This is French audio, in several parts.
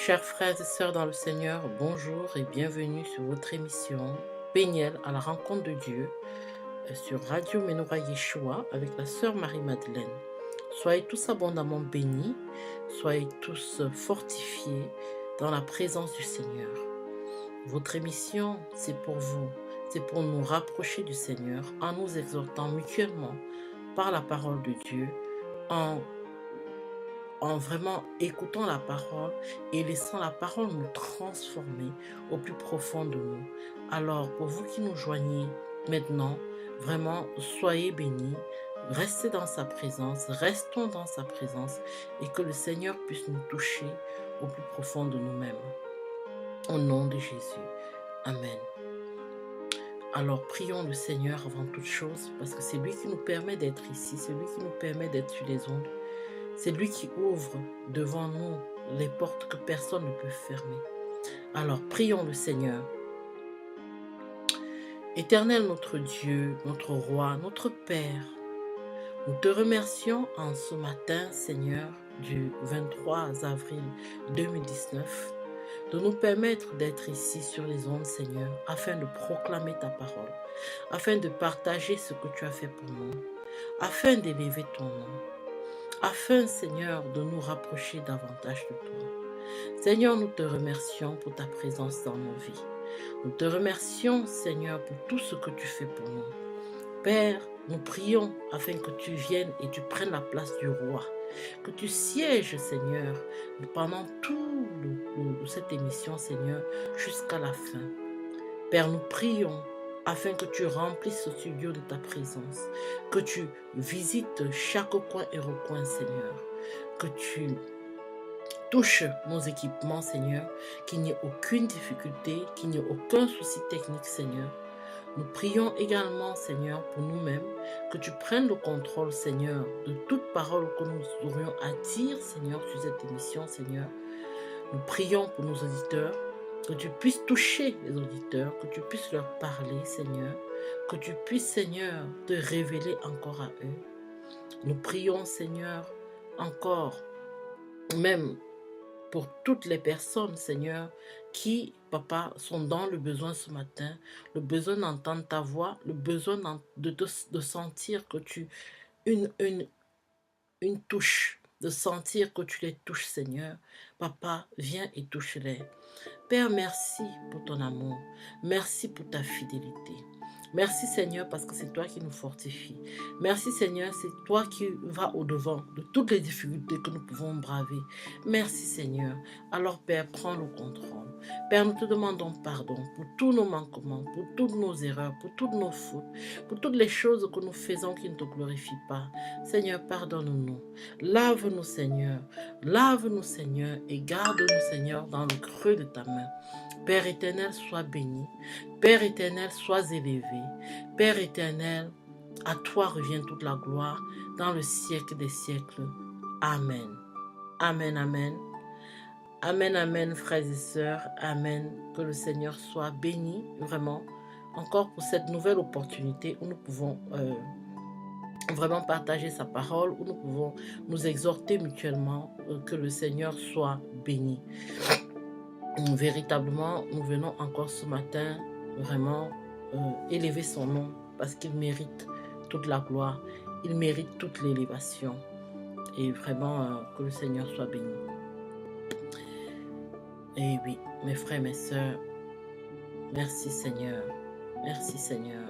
Chers frères et sœurs dans le Seigneur, bonjour et bienvenue sur votre émission Péniel à la rencontre de Dieu sur Radio Menorah Yeshua avec la sœur Marie-Madeleine. Soyez tous abondamment bénis, soyez tous fortifiés dans la présence du Seigneur. Votre émission, c'est pour vous, c'est pour nous rapprocher du Seigneur en nous exhortant mutuellement par la parole de Dieu, en vraiment écoutant la parole et laissant la parole nous transformer au plus profond de nous. Alors, pour vous qui nous joignez maintenant, vraiment, soyez bénis, restez dans sa présence, restons dans sa présence et que le Seigneur puisse nous toucher au plus profond de nous-mêmes. Au nom de Jésus. Amen. Alors, prions le Seigneur avant toute chose parce que c'est lui qui nous permet d'être ici, c'est lui qui nous permet d'être sur les ondes. C'est lui qui ouvre devant nous les portes que personne ne peut fermer. Alors, prions le Seigneur. Éternel notre Dieu, notre Roi, notre Père, nous te remercions en ce matin, Seigneur, du 23 avril 2019, de nous permettre d'être ici sur les ondes, Seigneur, afin de proclamer ta parole, afin de partager ce que tu as fait pour nous, afin d'élever ton nom. Afin, Seigneur, de nous rapprocher davantage de toi. Seigneur, nous te remercions pour ta présence dans nos vies. Nous te remercions, Seigneur, pour tout ce que tu fais pour nous. Père, nous prions afin que tu viennes et tu prennes la place du roi. Que tu sièges, Seigneur, pendant toute cette émission, Seigneur, jusqu'à la fin. Père, nous prions afin que tu remplisses ce studio de ta présence, que tu visites chaque coin et recoin, Seigneur, que tu touches nos équipements, Seigneur, qu'il n'y ait aucune difficulté, qu'il n'y ait aucun souci technique, Seigneur. Nous prions également, Seigneur, pour nous-mêmes, que tu prennes le contrôle, Seigneur, de toute parole que nous aurions à dire, Seigneur, sur cette émission, Seigneur. Nous prions pour nos auditeurs, que tu puisses toucher les auditeurs, que tu puisses leur parler, Seigneur, que tu puisses, Seigneur, te révéler encore à eux. Nous prions, Seigneur, encore, même pour toutes les personnes, Seigneur, qui, Papa, sont dans le besoin ce matin, le besoin d'entendre ta voix, le besoin de sentir que tu... une touche, de sentir que tu les touches, Seigneur. Papa, viens et touche-les. Père, merci pour ton amour. Merci pour ta fidélité. Merci, Seigneur, parce que c'est toi qui nous fortifie. Merci, Seigneur, c'est toi qui vas au-devant de toutes les difficultés que nous pouvons braver. Merci, Seigneur. Alors, Père, prends le contrôle. Père, nous te demandons pardon pour tous nos manquements, pour toutes nos erreurs, pour toutes nos fautes, pour toutes les choses que nous faisons qui ne te glorifient pas. Seigneur, pardonne-nous. Lave-nous, Seigneur. Lave-nous, Seigneur, et garde-nous, Seigneur, dans le creux de ta main. Père éternel, sois béni. Père éternel, sois élevé. Père éternel, à toi revient toute la gloire dans le siècle des siècles. Amen. Amen, amen. Amen, amen, frères et sœurs. Amen. Que le Seigneur soit béni, vraiment, encore pour cette nouvelle opportunité où nous pouvons vraiment partager sa parole, où nous pouvons nous exhorter mutuellement, que le Seigneur soit béni. Véritablement, nous venons encore ce matin vraiment élever son nom parce qu'il mérite toute la gloire, il mérite toute l'élévation et vraiment que le Seigneur soit béni. Et oui, mes frères, mes sœurs, merci Seigneur, merci Seigneur.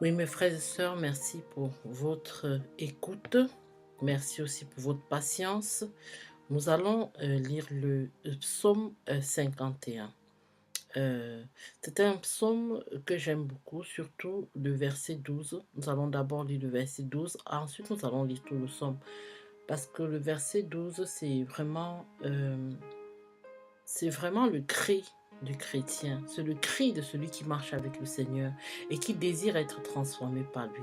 Oui, mes frères et sœurs, merci pour votre écoute. Merci aussi pour votre patience. Nous allons lire le psaume 51. C'est un psaume que j'aime beaucoup, surtout le verset 12. Nous allons d'abord lire le verset 12, ensuite nous allons lire tout le psaume. Parce que le verset 12, c'est vraiment le cri du chrétien. C'est le cri de celui qui marche avec le Seigneur et qui désire être transformé par lui.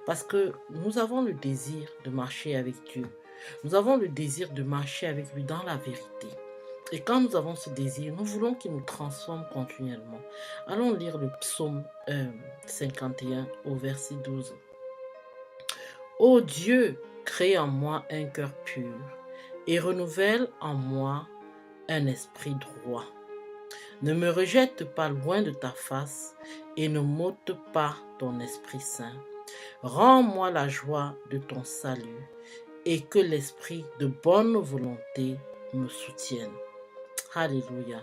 Parce que nous avons le désir de marcher avec Dieu. Nous avons le désir de marcher avec lui dans la vérité. Et quand nous avons ce désir, nous voulons qu'il nous transforme continuellement. Allons lire le psaume 51 au verset 12. Ô Dieu, crée en moi un cœur pur et renouvelle en moi un esprit droit. Ne me rejette pas loin de ta face et ne m'ôte pas ton Esprit Saint. Rends-moi la joie de ton salut et que l'esprit de bonne volonté me soutienne. Alléluia.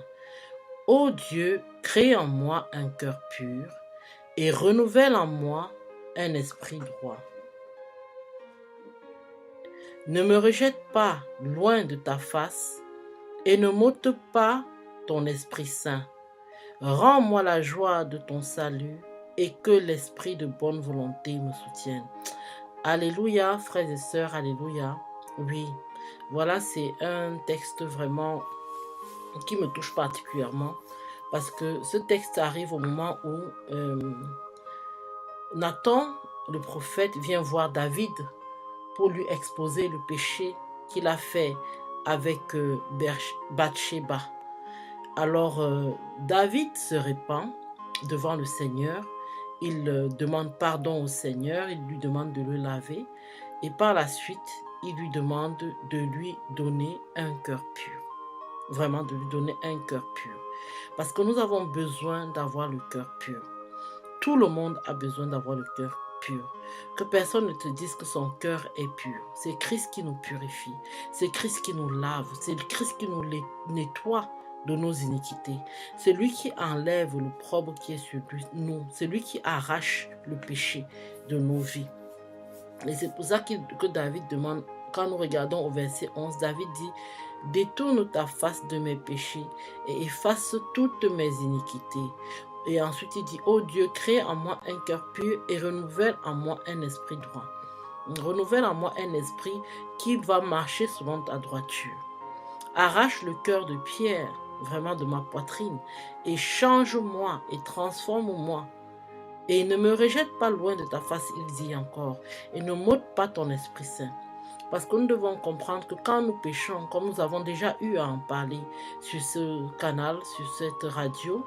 Ô Dieu, crée en moi un cœur pur et renouvelle en moi un esprit droit. Ne me rejette pas loin de ta face et ne m'ôte pas ton Esprit Saint. Rends-moi la joie de ton salut et que l'esprit de bonne volonté me soutienne. Alléluia, frères et sœurs, alléluia. Oui, voilà, c'est un texte vraiment qui me touche particulièrement parce que ce texte arrive au moment où Nathan, le prophète, vient voir David pour lui exposer le péché qu'il a fait avec Bathsheba. Alors, David se répand devant le Seigneur. Il demande pardon au Seigneur, il lui demande de le laver. Et par la suite, il lui demande de lui donner un cœur pur. Vraiment, de lui donner un cœur pur. Parce que nous avons besoin d'avoir le cœur pur. Tout le monde a besoin d'avoir le cœur pur. Que personne ne te dise que son cœur est pur. C'est Christ qui nous purifie. C'est Christ qui nous lave. C'est Christ qui nous nettoie de nos iniquités. C'est lui qui enlève l'opprobre qui est sur nous. C'est lui qui arrache le péché de nos vies. Et c'est pour ça que David demande, quand nous regardons au verset 11, David dit, « Détourne ta face de mes péchés et efface toutes mes iniquités. » Et ensuite il dit, « Ô Dieu, crée en moi un cœur pur et renouvelle en moi un esprit droit. » Renouvelle en moi un esprit qui va marcher selon ta droiture. Arrache le cœur de pierre, vraiment de ma poitrine, et change-moi et transforme-moi. Et ne me rejette pas loin de ta face, il dit encore, et ne m'ôte pas ton Esprit Saint. Parce que nous devons comprendre que quand nous péchons, comme nous avons déjà eu à en parler sur ce canal, sur cette radio,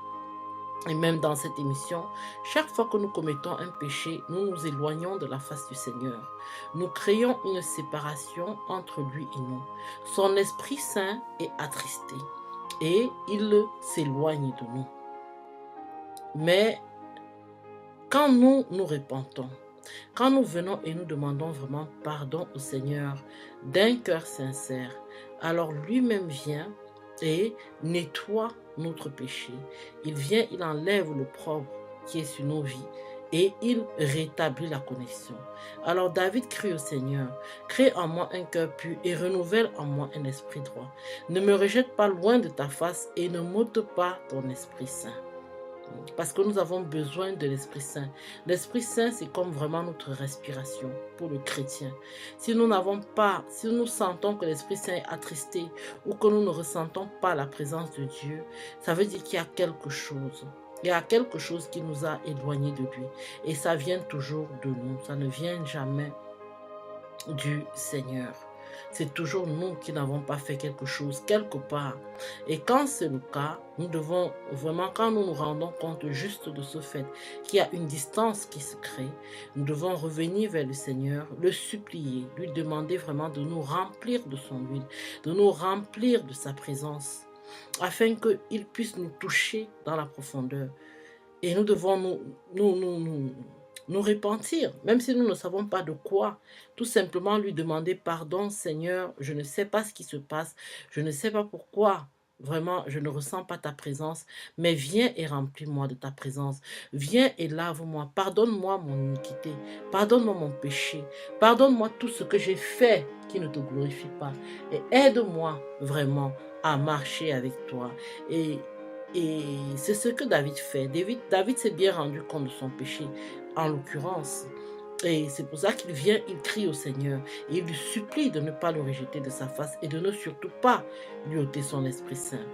et même dans cette émission, chaque fois que nous commettons un péché, nous nous éloignons de la face du Seigneur. Nous créons une séparation entre lui et nous. Son Esprit Saint est attristé et il s'éloigne de nous. Mais quand nous nous repentons, quand nous venons et nous demandons vraiment pardon au Seigneur d'un cœur sincère, alors lui-même vient et nettoie notre péché. Il vient, il enlève l'opprobre qui est sur nos vies et il rétablit la connexion. Alors David crie au Seigneur, « Crée en moi un cœur pur et renouvelle en moi un esprit droit. Ne me rejette pas loin de ta face et ne m'ôte pas ton Esprit Saint. » Parce que nous avons besoin de l'Esprit Saint. L'Esprit Saint, c'est comme vraiment notre respiration pour le chrétien. Si nous n'avons pas, si nous sentons que l'Esprit Saint est attristé ou que nous ne ressentons pas la présence de Dieu, ça veut dire qu'il y a quelque chose. Il y a quelque chose qui nous a éloignés de lui. Et ça vient toujours de nous. Ça ne vient jamais du Seigneur. C'est toujours nous qui n'avons pas fait quelque chose quelque part. Et quand c'est le cas, nous devons vraiment, quand nous nous rendons compte juste de ce fait, qu'il y a une distance qui se crée, nous devons revenir vers le Seigneur, le supplier, lui demander vraiment de nous remplir de son huile, de nous remplir de sa présence, afin qu'il puisse nous toucher dans la profondeur. Et nous devons nous repentir, même si nous ne savons pas de quoi, tout simplement lui demander pardon, Seigneur, je ne sais pas ce qui se passe, je ne sais pas pourquoi vraiment, je ne ressens pas ta présence, mais viens et remplis-moi de ta présence. Viens et lave-moi. Pardonne-moi mon iniquité. Pardonne-moi mon péché. Pardonne-moi tout ce que j'ai fait qui ne te glorifie pas. Et aide-moi vraiment à marcher avec toi. Et, et c'est ce que David fait. David s'est bien rendu compte de son péché, en l'occurrence. Et c'est pour ça qu'il vient, il crie au Seigneur et il lui supplie de ne pas le rejeter de sa face et de ne surtout pas lui ôter son Esprit Saint.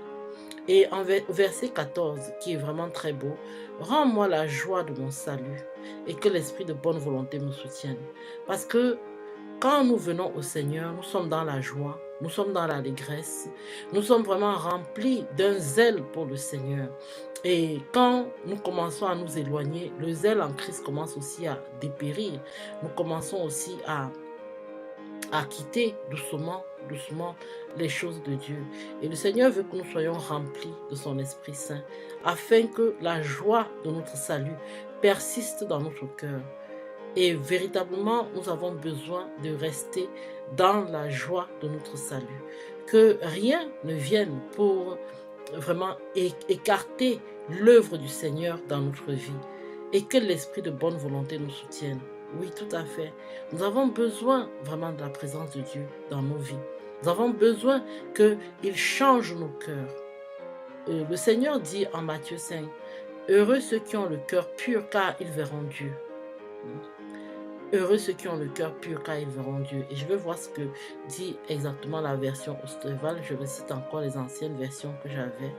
Et en verset 14, qui est vraiment très beau, rends-moi la joie de mon salut et que l'esprit de bonne volonté me soutienne. Parce que quand nous venons au Seigneur, nous sommes dans la joie, nous sommes dans l'allégresse, nous sommes vraiment remplis d'un zèle pour le Seigneur. Et quand nous commençons à nous éloigner, le zèle en Christ commence aussi à dépérir. Nous commençons aussi à quitter doucement les choses de Dieu. Et le Seigneur veut que nous soyons remplis de son Esprit Saint, afin que la joie de notre salut persiste dans notre cœur. Et véritablement, nous avons besoin de rester dans la joie de notre salut. Que rien ne vienne pour vraiment écarter l'œuvre du Seigneur dans notre vie. Et que l'esprit de bonne volonté nous soutienne. Oui, tout à fait. Nous avons besoin vraiment de la présence de Dieu dans nos vies. Nous avons besoin qu'il change nos cœurs. Le Seigneur dit en Matthieu 5, « Heureux ceux qui ont le cœur pur, car ils verront Dieu. » Heureux ceux qui ont le cœur pur, car ils verront Dieu. Et je vais voir ce que dit exactement la version Osterwald. Je recite encore les anciennes versions que j'avais.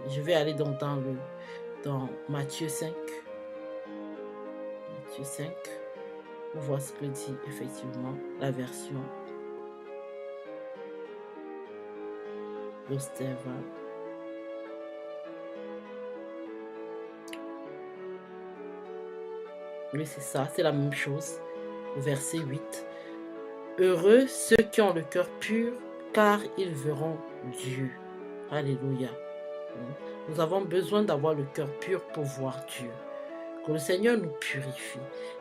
Je vais aller donc dans Matthieu 5. Matthieu 5. On voit ce que dit effectivement la version Osterwald. Oui, c'est ça, c'est la même chose. Verset 8. Heureux ceux qui ont le cœur pur, car ils verront Dieu. Alléluia. Nous avons besoin d'avoir le cœur pur pour voir Dieu. Que le Seigneur nous purifie,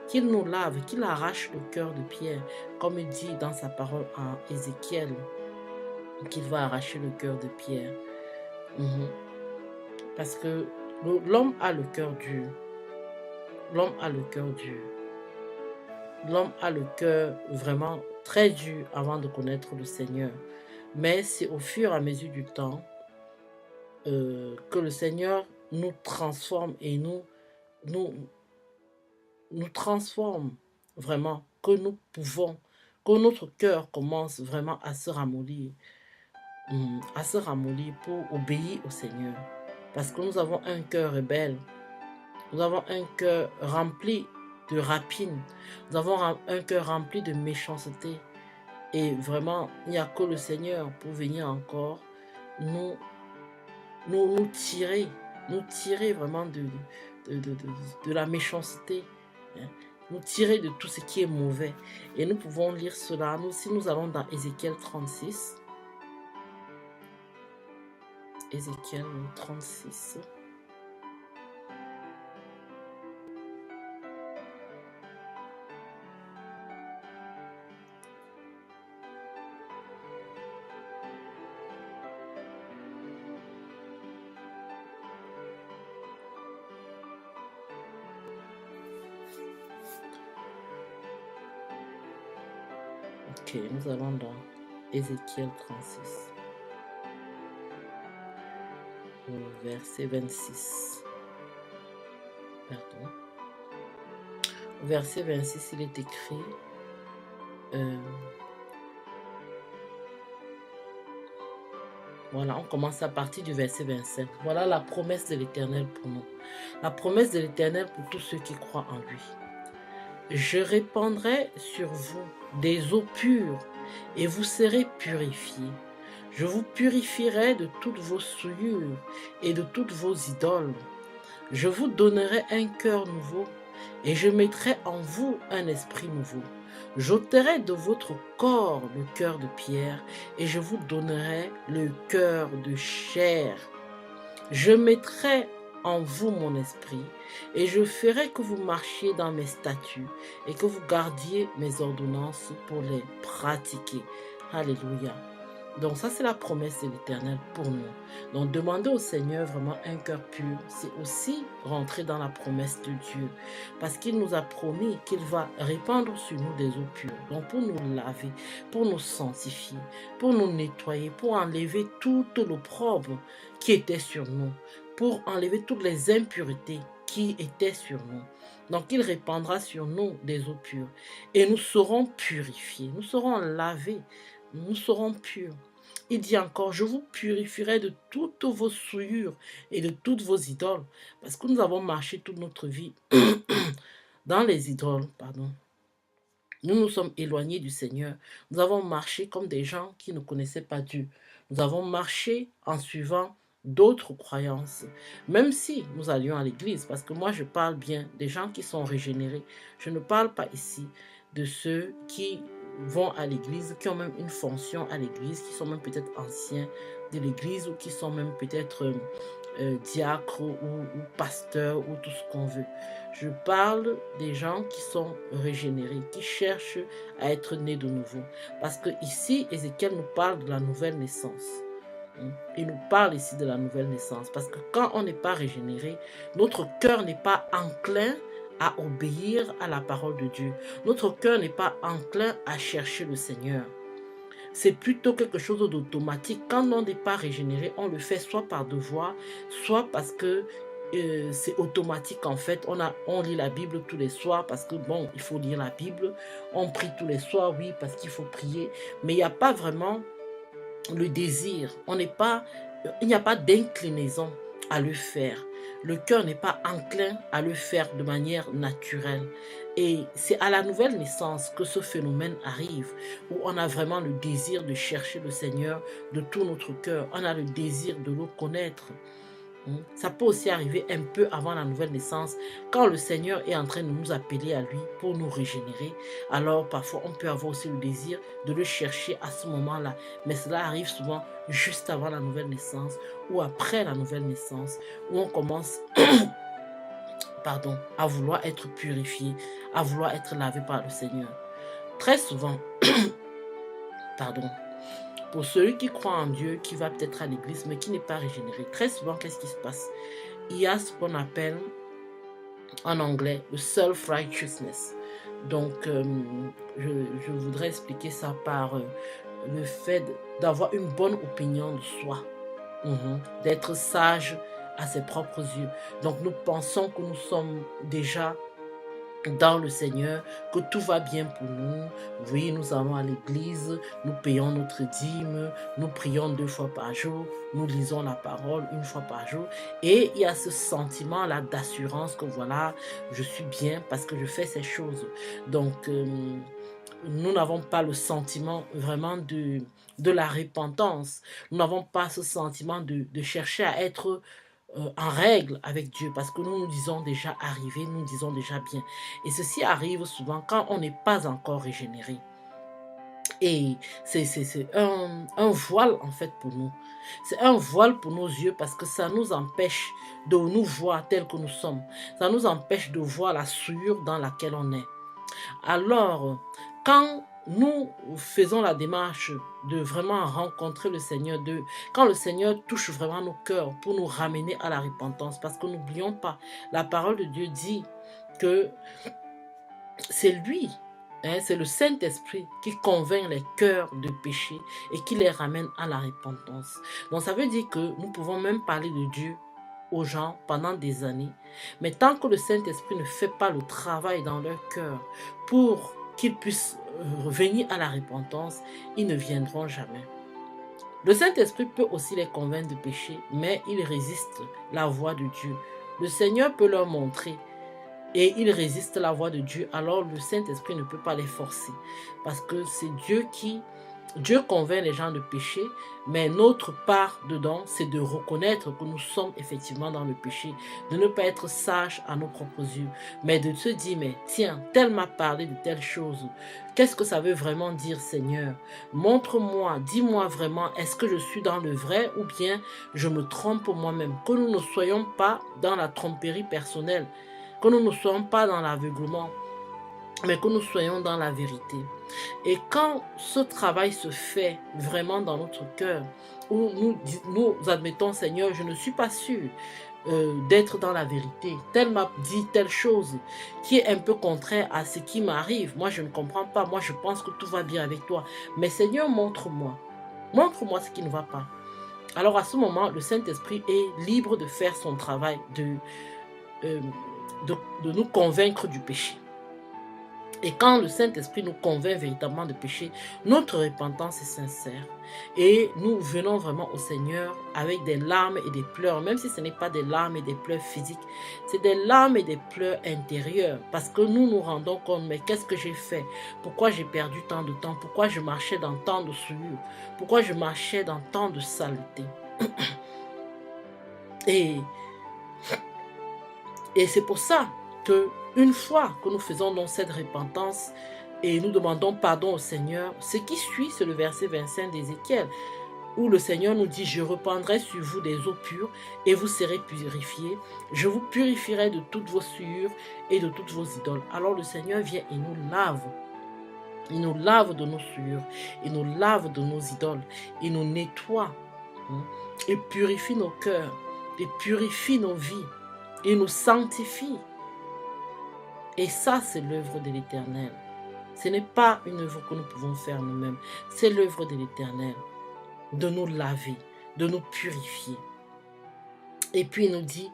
qu'il nous lave, qu'il arrache le cœur de pierre, comme il dit dans sa parole en Ézéchiel, qu'il va arracher le cœur de pierre. Parce que l'homme a le cœur dur. L'homme a le cœur dur. L'homme a le cœur vraiment très dur avant de connaître le Seigneur. Mais c'est au fur et à mesure du temps que le Seigneur nous transforme et nous transforme vraiment, que nous pouvons, que notre cœur commence vraiment à se ramollir pour obéir au Seigneur. Parce que nous avons un cœur rebelle, nous avons un cœur rempli de rapine, nous avons un cœur rempli de méchanceté. Et vraiment, il n'y a que le Seigneur pour venir encore nous tirer vraiment de la méchanceté, nous tirer de tout ce qui est mauvais. Et nous pouvons lire cela, si nous allons dans Ézéchiel 36. Ézéchiel 36. Ok, nous allons dans Ézéchiel 36. Verset 26. Pardon. Verset 26, il est écrit... Voilà, on commence à partir du verset 25. Voilà la promesse de l'Éternel pour nous. La promesse de l'Éternel pour tous ceux qui croient en lui. Je répandrai sur vous des eaux pures et vous serez purifiés. Je vous purifierai de toutes vos souillures et de toutes vos idoles. Je vous donnerai un cœur nouveau et je mettrai en vous un esprit nouveau. J'ôterai de votre corps le cœur de pierre et je vous donnerai le cœur de chair. Je mettrai en vous mon esprit et je ferai que vous marchiez dans mes statuts et que vous gardiez mes ordonnances pour les pratiquer. Alléluia. Donc ça, c'est la promesse de l'Éternel pour nous. Donc demander au Seigneur vraiment un cœur pur, c'est aussi rentrer dans la promesse de Dieu. Parce qu'il nous a promis qu'il va répandre sur nous des eaux pures. Donc pour nous laver, pour nous sanctifier, pour nous nettoyer, pour enlever toute l'opprobre qui était sur nous, pour enlever toutes les impuretés qui étaient sur nous. Donc il répandra sur nous des eaux pures. Et nous serons purifiés, nous serons lavés, nous serons purs. Il dit encore, je vous purifierai de toutes vos souillures et de toutes vos idoles. Parce que nous avons marché toute notre vie dans les idoles, pardon. Nous nous sommes éloignés du Seigneur. Nous avons marché comme des gens qui ne connaissaient pas Dieu. Nous avons marché en suivant d'autres croyances. Même si nous allions à l'église, parce que moi je parle bien des gens qui sont régénérés. Je ne parle pas ici de ceux qui vont à l'église, qui ont même une fonction à l'église, qui sont même peut-être anciens de l'église ou qui sont même peut-être diacres ou pasteurs ou tout ce qu'on veut. Je parle des gens qui sont régénérés, qui cherchent à être nés de nouveau. Parce que ici, Ézéchiel nous parle de la nouvelle naissance. Il nous parle ici de la nouvelle naissance. Parce que quand on n'est pas régénéré, notre cœur n'est pas enclin à obéir à la parole de Dieu. Notre cœur n'est pas enclin à chercher le Seigneur. C'est plutôt quelque chose d'automatique. Quand on n'est pas régénéré, on le fait soit par devoir, soit parce que c'est automatique en fait. On lit la Bible tous les soirs parce que bon, il faut lire la Bible. On prie tous les soirs, oui, parce qu'il faut prier. Mais il n'y a pas vraiment le désir. Il n'y a pas d'inclinaison à le faire. Le cœur n'est pas enclin à le faire de manière naturelle. Et c'est à la nouvelle naissance que ce phénomène arrive, où on a vraiment le désir de chercher le Seigneur de tout notre cœur. On a le désir de le connaître. Ça peut aussi arriver un peu avant la nouvelle naissance, quand le Seigneur est en train de nous appeler à lui pour nous régénérer. Alors parfois on peut avoir aussi le désir de le chercher à ce moment-là. Mais cela arrive souvent juste avant la nouvelle naissance ou après la nouvelle naissance, où on commence à vouloir être purifié, à vouloir être lavé par le Seigneur. Très souvent, pour celui qui croit en Dieu, qui va peut-être à l'église, mais qui n'est pas régénéré, très souvent, qu'est-ce qui se passe? Il y a ce qu'on appelle en anglais le self-righteousness. Donc, je voudrais expliquer ça par le fait d'avoir une bonne opinion de soi, d'être sage à ses propres yeux. Donc, nous pensons que nous sommes déjà dans le Seigneur, que tout va bien pour nous. Oui, nous allons à l'église, nous payons notre dîme, nous prions 2 fois par jour, nous lisons la parole 1 fois par jour. Et il y a ce sentiment-là d'assurance que voilà, je suis bien parce que je fais ces choses. Donc, nous n'avons pas le sentiment vraiment de la repentance. Nous n'avons pas ce sentiment de chercher à être en règle avec Dieu, parce que nous nous disons déjà arrivé, nous nous disons déjà bien. Et ceci arrive souvent quand on n'est pas encore régénéré. Et c'est un voile en fait pour nous. C'est un voile pour nos yeux parce que ça nous empêche de nous voir tels que nous sommes. Ça nous empêche de voir la souillure dans laquelle on est. Alors, quand nous faisons la démarche de vraiment rencontrer le Seigneur, quand le Seigneur touche vraiment nos cœurs pour nous ramener à la repentance, parce que n'oublions pas, la parole de Dieu dit que c'est lui, c'est le Saint-Esprit qui convainc les cœurs de péché et qui les ramène à la repentance. Donc ça veut dire que nous pouvons même parler de Dieu aux gens pendant des années, mais tant que le Saint-Esprit ne fait pas le travail dans leur cœur pour qu'ils puissent revenir à la repentance, ils ne viendront jamais. Le Saint-Esprit peut aussi les convaincre de péché, mais ils résistent la voix de Dieu. Le Seigneur peut leur montrer et ils résistent la voix de Dieu, alors le Saint-Esprit ne peut pas les forcer, parce que c'est Dieu convainc les gens de péché, mais notre part dedans, c'est de reconnaître que nous sommes effectivement dans le péché, de ne pas être sage à nos propres yeux, mais de se dire, mais tiens, tel m'a parlé de telle chose. Qu'est-ce que ça veut vraiment dire, Seigneur? Montre-moi, dis-moi vraiment, est-ce que je suis dans le vrai ou bien je me trompe moi-même? Que nous ne soyons pas dans la tromperie personnelle, que nous ne soyons pas dans l'aveuglement. mais que nous soyons dans la vérité. Et quand ce travail se fait vraiment dans notre cœur, où nous admettons, Seigneur, je ne suis pas sûr d'être dans la vérité. Tel m'a dit telle chose qui est un peu contraire à ce qui m'arrive. Moi, je ne comprends pas. Moi, je pense que tout va bien avec toi. Mais Seigneur, montre-moi. Montre-moi ce qui ne va pas. Alors à ce moment, le Saint-Esprit est libre de faire son travail, euh, de nous convaincre du péché. Et quand le Saint-Esprit nous convainc véritablement de péché, notre repentance est sincère. Et nous venons vraiment au Seigneur avec des larmes et des pleurs, même si ce n'est pas des larmes et des pleurs physiques, c'est des larmes et des pleurs intérieures. Parce que nous nous rendons compte, mais qu'est-ce que j'ai fait? Pourquoi j'ai perdu tant de temps? Pourquoi je marchais dans tant de souillure? Pourquoi je marchais dans tant de saleté? Et c'est pour ça que une fois que nous faisons donc cette repentance et nous demandons pardon au Seigneur, ce qui suit, c'est le verset 25 d'Ézéchiel, où le Seigneur nous dit « Je répandrai sur vous des eaux pures et vous serez purifiés. Je vous purifierai de toutes vos souillures et de toutes vos idoles. » Alors le Seigneur vient et nous lave. Il nous lave de nos souillures, il nous lave de nos idoles, il nous nettoie, et purifie nos cœurs, et purifie nos vies, il nous sanctifie. Et ça, c'est l'œuvre de l'Éternel. Ce n'est pas une œuvre que nous pouvons faire nous-mêmes. C'est l'œuvre de l'Éternel. De nous laver, de nous purifier. Et puis il nous dit,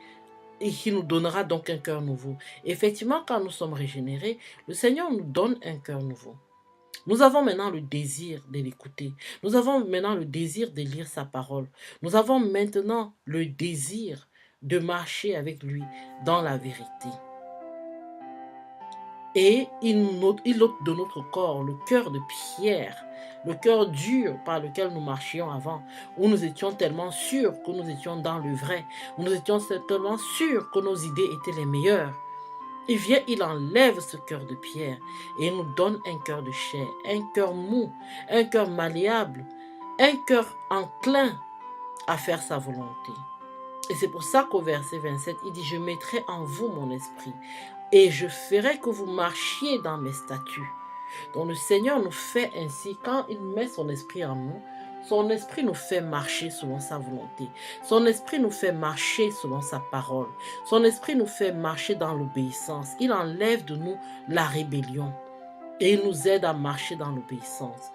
et qui nous donnera donc un cœur nouveau. Effectivement, quand nous sommes régénérés, le Seigneur nous donne un cœur nouveau. Nous avons maintenant le désir de l'écouter. Nous avons maintenant le désir de lire sa parole. Nous avons maintenant le désir de marcher avec lui dans la vérité. Et il ôte de notre corps le cœur de pierre, le cœur dur par lequel nous marchions avant, où nous étions tellement sûrs que nous étions dans le vrai, où nous étions tellement sûrs que nos idées étaient les meilleures. Il vient, il enlève ce cœur de pierre et il nous donne un cœur de chair, un cœur mou, un cœur malléable, un cœur enclin à faire sa volonté. Et c'est pour ça qu'au verset 27, il dit « Je mettrai en vous mon esprit et je ferai que vous marchiez dans mes statuts. » Donc le Seigneur nous fait ainsi, quand il met son esprit en nous, son esprit nous fait marcher selon sa volonté. Son esprit nous fait marcher selon sa parole. Son esprit nous fait marcher dans l'obéissance. Il enlève de nous la rébellion et il nous aide à marcher dans l'obéissance.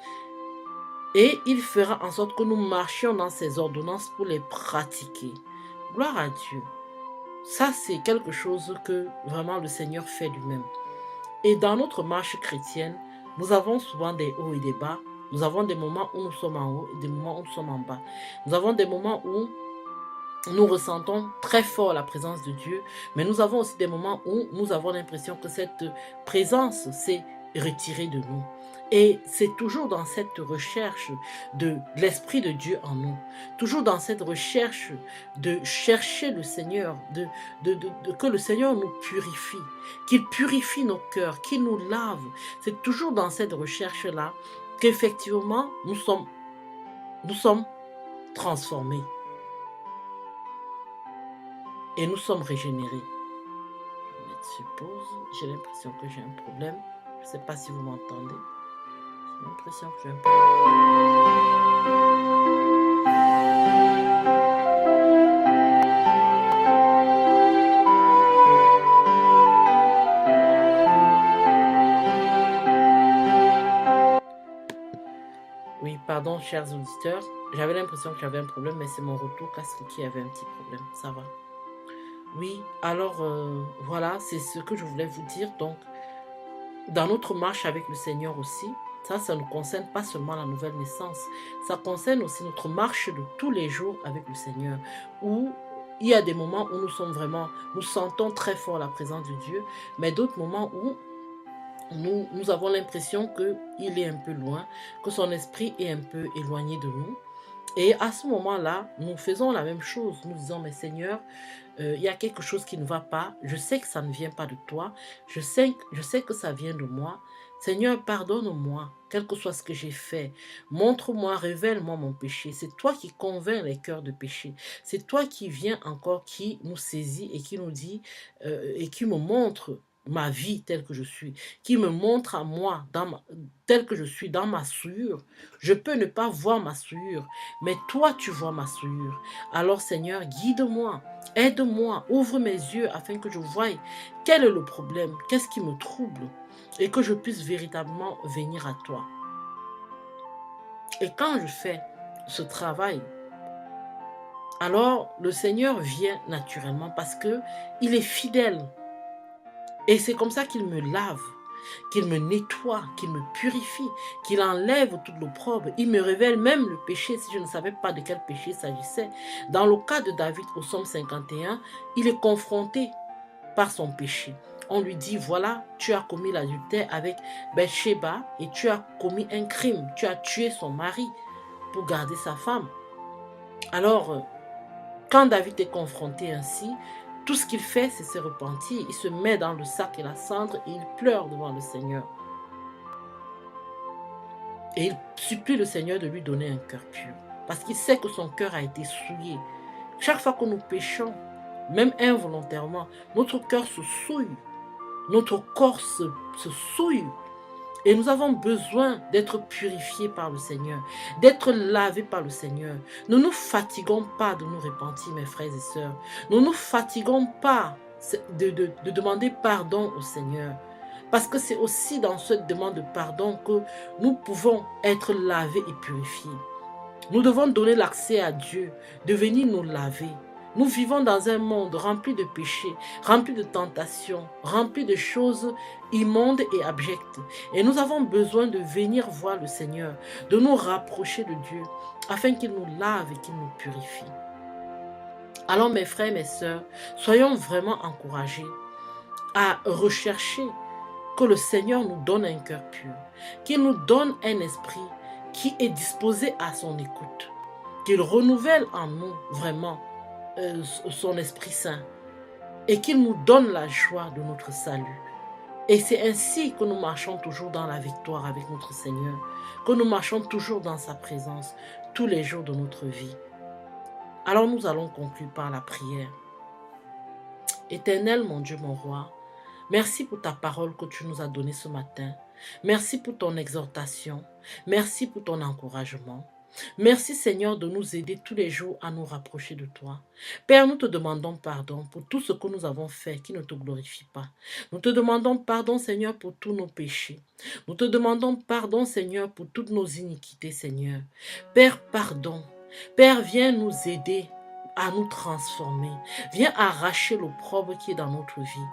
Et il fera en sorte que nous marchions dans ses ordonnances pour les pratiquer. Gloire à Dieu. Ça, c'est quelque chose que vraiment le Seigneur fait lui-même. Et dans notre marche chrétienne, nous avons souvent des hauts et des bas. Nous avons des moments où nous sommes en haut et des moments où nous sommes en bas. Nous avons des moments où nous ressentons très fort la présence de Dieu, mais nous avons aussi des moments où nous avons l'impression que cette présence s'est retirée de nous. Et c'est toujours dans cette recherche de l'Esprit de Dieu en nous, toujours dans cette recherche de chercher le Seigneur, que le Seigneur nous purifie, qu'il purifie nos cœurs, qu'il nous lave. C'est toujours dans cette recherche-là qu'effectivement nous sommes transformés et nous sommes régénérés. Je vais mettre sur pause, j'ai l'impression que j'ai un problème. Je ne sais pas si vous m'entendez. J'ai l'impression que j'ai un problème. Oui, pardon, chers auditeurs. J'avais l'impression que j'avais un problème, mais c'est mon retour casque qui avait un petit problème. Ça va. Oui, alors voilà, c'est ce que je voulais vous dire. Donc, dans notre marche avec le Seigneur aussi, ça ne concerne pas seulement la nouvelle naissance, ça concerne aussi notre marche de tous les jours avec le Seigneur, où il y a des moments où nous sentons très fort la présence de Dieu, mais d'autres moments où nous avons l'impression qu'il est un peu loin, que son esprit est un peu éloigné de nous. Et à ce moment-là, nous faisons la même chose. Nous disons, mais Seigneur, il y a quelque chose qui ne va pas. Je sais que ça ne vient pas de toi. Je sais que ça vient de moi. Seigneur, pardonne-moi, quel que soit ce que j'ai fait. Montre-moi, révèle-moi mon péché. C'est toi qui convaincs les cœurs de péché. C'est toi qui viens encore, qui nous saisit et qui nous dit, et qui me montre ma vie telle que je suis, qui me montre à moi telle que je suis dans ma souillure. Je peux ne pas voir ma souillure, mais toi tu vois ma souillure. Alors Seigneur, guide-moi, aide-moi, ouvre mes yeux afin que je voie quel est le problème, qu'est-ce qui me trouble et que je puisse véritablement venir à toi. Et quand je fais ce travail, alors le Seigneur vient naturellement parce que il est fidèle. Et c'est comme ça qu'il me lave, qu'il me nettoie, qu'il me purifie, qu'il enlève tout l'opprobre. Il me révèle même le péché si je ne savais pas de quel péché il s'agissait. Dans le cas de David au psaume 51, il est confronté par son péché. On lui dit, voilà, tu as commis l'adultère avec Bathsheba et tu as commis un crime. Tu as tué son mari pour garder sa femme. Alors, quand David est confronté ainsi, tout ce qu'il fait, c'est se repentir. Il se met dans le sac et la cendre et il pleure devant le Seigneur. Et il supplie le Seigneur de lui donner un cœur pur. Parce qu'il sait que son cœur a été souillé. Chaque fois que nous péchons, même involontairement, notre cœur se souille. Notre corps se souille. Et nous avons besoin d'être purifiés par le Seigneur, d'être lavés par le Seigneur. Ne nous fatiguons pas de nous repentir, mes frères et sœurs. Ne nous fatiguons pas de demander pardon au Seigneur. Parce que c'est aussi dans cette demande de pardon que nous pouvons être lavés et purifiés. Nous devons donner l'accès à Dieu, de venir nous laver. Nous vivons dans un monde rempli de péchés, rempli de tentations, rempli de choses immondes et abjectes. Et nous avons besoin de venir voir le Seigneur, de nous rapprocher de Dieu, afin qu'il nous lave et qu'il nous purifie. Alors mes frères, mes sœurs, soyons vraiment encouragés à rechercher que le Seigneur nous donne un cœur pur, qu'il nous donne un esprit qui est disposé à son écoute, qu'il renouvelle en nous vraiment son Esprit Saint et qu'il nous donne la joie de notre salut. Et c'est ainsi que nous marchons toujours dans la victoire avec notre Seigneur, que nous marchons toujours dans sa présence tous les jours de notre vie. Alors nous allons conclure par la prière. Éternel mon Dieu, mon roi, merci pour ta parole que tu nous as donnée ce matin. Merci pour ton exhortation. Merci pour ton encouragement. Merci Seigneur de nous aider tous les jours à nous rapprocher de toi. Père, nous te demandons pardon pour tout ce que nous avons fait qui ne te glorifie pas. Nous te demandons pardon Seigneur pour tous nos péchés. Nous te demandons pardon Seigneur pour toutes nos iniquités Seigneur. Père, pardon. Père, viens nous aider à nous transformer. Viens arracher l'opprobre qui est dans notre vie.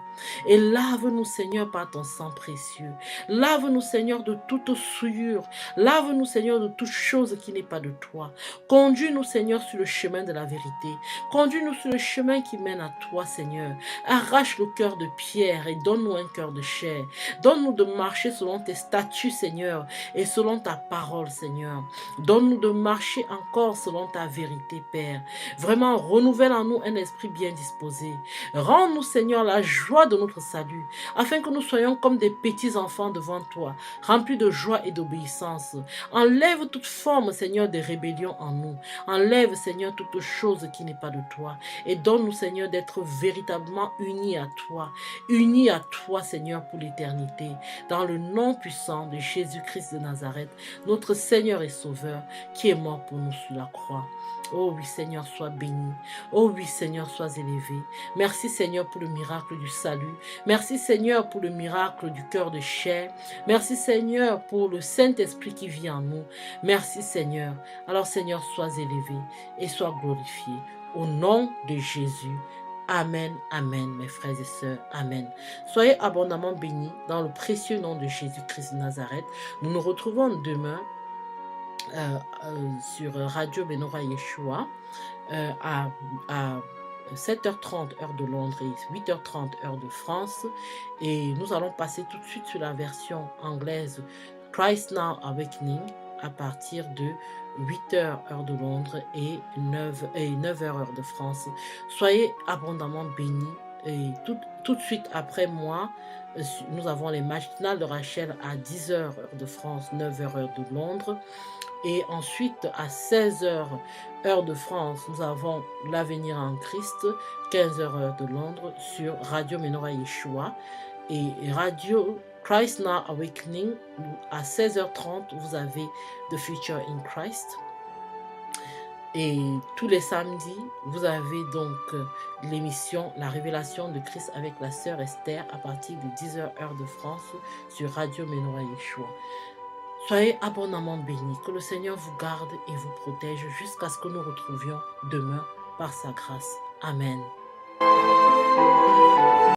Et lave-nous, Seigneur, par ton sang précieux. Lave-nous, Seigneur, de toute souillure. Lave-nous, Seigneur, de toute chose qui n'est pas de toi. Conduis-nous, Seigneur, sur le chemin de la vérité. Conduis-nous sur le chemin qui mène à toi, Seigneur. Arrache le cœur de pierre et donne-nous un cœur de chair. Donne-nous de marcher selon tes statuts, Seigneur, et selon ta parole, Seigneur. Donne-nous de marcher encore selon ta vérité, Père. Vraiment, renouvelle en nous un esprit bien disposé. Rends-nous, Seigneur, la joie de notre salut, afin que nous soyons comme des petits enfants devant toi, remplis de joie et d'obéissance. Enlève toute forme, Seigneur, de rébellion en nous. Enlève, Seigneur, toute chose qui n'est pas de toi. Et donne-nous, Seigneur, d'être véritablement unis à toi, Seigneur, pour l'éternité. Dans le nom puissant de Jésus-Christ de Nazareth, notre Seigneur et Sauveur, qui est mort pour nous sur la croix. Oh oui, Seigneur, sois béni. Oh oui, Seigneur, sois élevé. Merci, Seigneur, pour le miracle du salut. Merci, Seigneur, pour le miracle du cœur de chair. Merci, Seigneur, pour le Saint-Esprit qui vit en nous. Merci, Seigneur. Alors, Seigneur, sois élevé et sois glorifié. Au nom de Jésus. Amen, amen, mes frères et sœurs, amen. Soyez abondamment bénis dans le précieux nom de Jésus-Christ de Nazareth. Nous nous retrouvons demain sur Radio Benora Yeshua à 7h30 heure de Londres et 8h30 heure de France. Et nous allons passer tout de suite sur la version anglaise Christ Now Awakening à partir de 8h heure de Londres et 9h heure de France. Soyez abondamment bénis. Et tout de suite après moi, nous avons les matinales de Rachel à 10h heure de France, 9h heure de Londres. Et ensuite, à 16h heure de France, nous avons l'avenir en Christ, 15h heure de Londres, sur Radio Menora Yeshua. Et radio Christ Now Awakening, à 16h30, vous avez The Future in Christ. Et tous les samedis, vous avez donc l'émission La Révélation de Christ avec la sœur Esther à partir de 10h heure de France sur Radio Menorah Yeshua. Soyez abondamment bénis, que le Seigneur vous garde et vous protège jusqu'à ce que nous retrouvions demain par sa grâce. Amen.